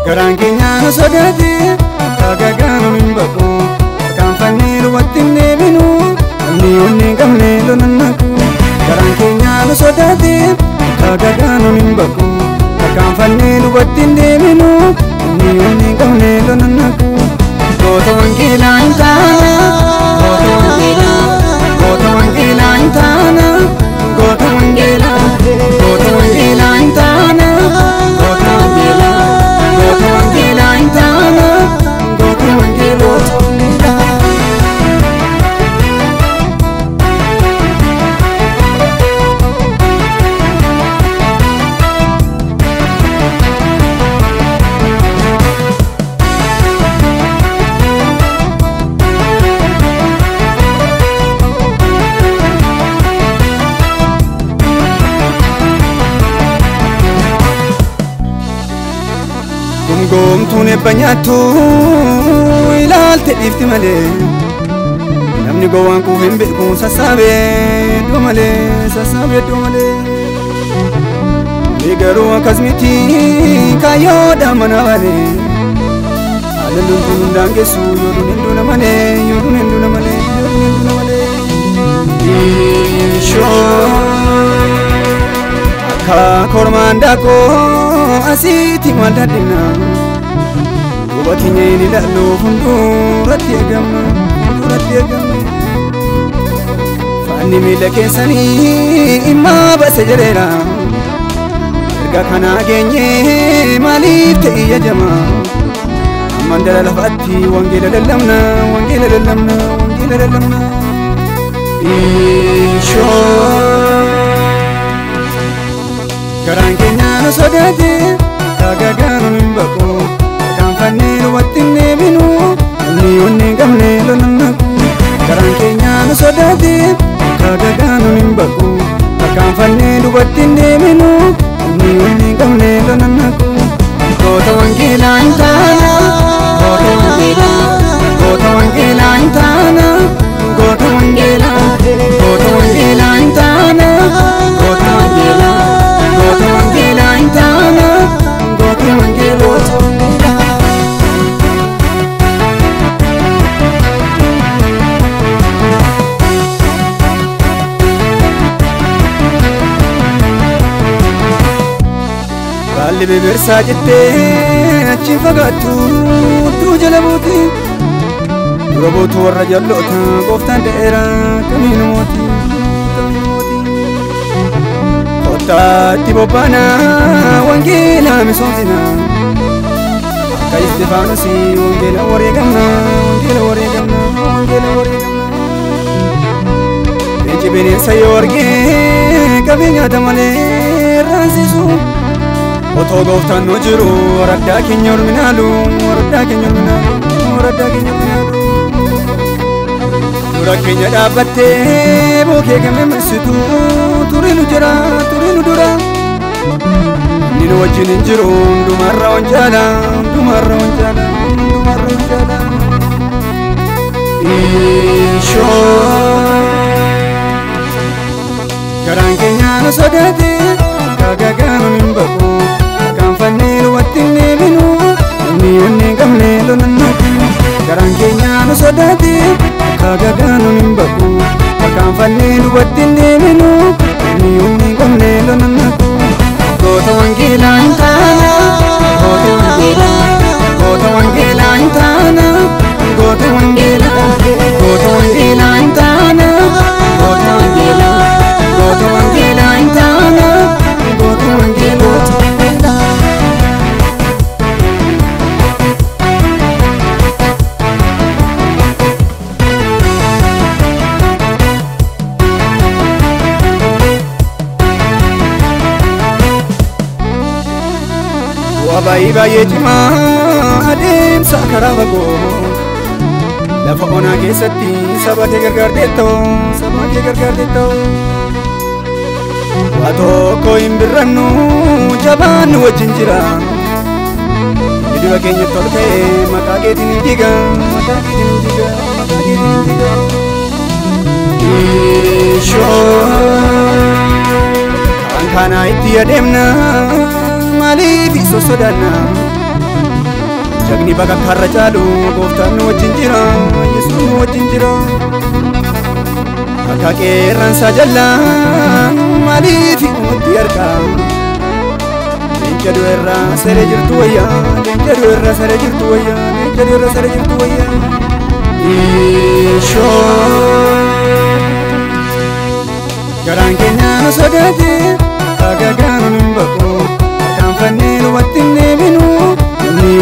Garangkenya sodati kagaganu nimbaku kamfani luwatin nebinu ni onni gamne lonanaku Garangkenya sodati kagaganu nimbaku kamfani luwatin nebinu ni onni gamne lonanaku Goto angila intana Goto angila intana Goto angila intana Goto angila intana Goto angila Gomtune banyatu ilalte difti male namni gowan ku himbe ku sasabe do male Nigaru akasmiti kayo da manawale alalun tundange su yorun enduna male Isho aka kormanda ko asiti madadina Watinya ini dah lo hundurat ya gamma Fani mila kesani imma basajarera Erga kana genye malif te iya jama Mandala lafati wangila lalamna Isho Garangkenya sodati kagaganu nimbaku Kamfani luwatin nebinu ni onni gamne lonanaku Garangkenya sodati kagaganu nimbaku Kamfani luwatin nebinu ni onni gamne lonanaku Goto angila intana Goto angila intana Goto angila intana Goto angila intana Goto angila Kalli bebersa jette achin fagatu tu jalabuti Durabotu warra jallota goftan deera kaminu moti Kotati bobana wangila misomsina Akka Istifaanosi wangila wareegamna Leenci bineensa yoo argee qabeenyaata malee raansisu Otoo gooftaan nu jiru raddaa keenya orminaalu Dura keenya dhaabbattee bookee gammemsitu turii nu jira turii nu dura Inni nu wajjin hin jiru hundumarra onjaala Garaan keenya nu sodaate gaagagaan hin baqu kan fannee lubatti hin deebinu namni onnee qabne lonannatu. Garaan keenya nu sodaate gaagagaan hin baqu kan fannee lubatti hin deebinu namni onnee qabne lonannatu. Goota wangeelaa hin taana goota wangeelaa goota wangeelaa hin taana goota wangeelaa goota wangeelaa hin taana goota wangeelaa goota wangeelaa hin taana goota wangeelaa. Wabai baay'ee cimaa adeemsa karaa fagoo lafa onaa keessatti saba kee gargaarteettoo waa tokko hin birrannu jabaan nu wajjin jira dhiba keenyatti ol ka'e maqaa keetiin hin diga kan kanaa itti adeemna maaliif isa sodaanna jagni bakka karra caalu gooftaan nu wajjin jira yesuus nu wajjin jira akka qeerransa jalaa maaliif nutti arga leenca du'eerra saree jirtu wayyaa leenca du'eerra saree jirtu wayyaa leenca du'eerra saree jirtu wayyaa. Garaan keenya nu sodaate gaagagaan hin baqu kan fannee lubatti hin deebinu namni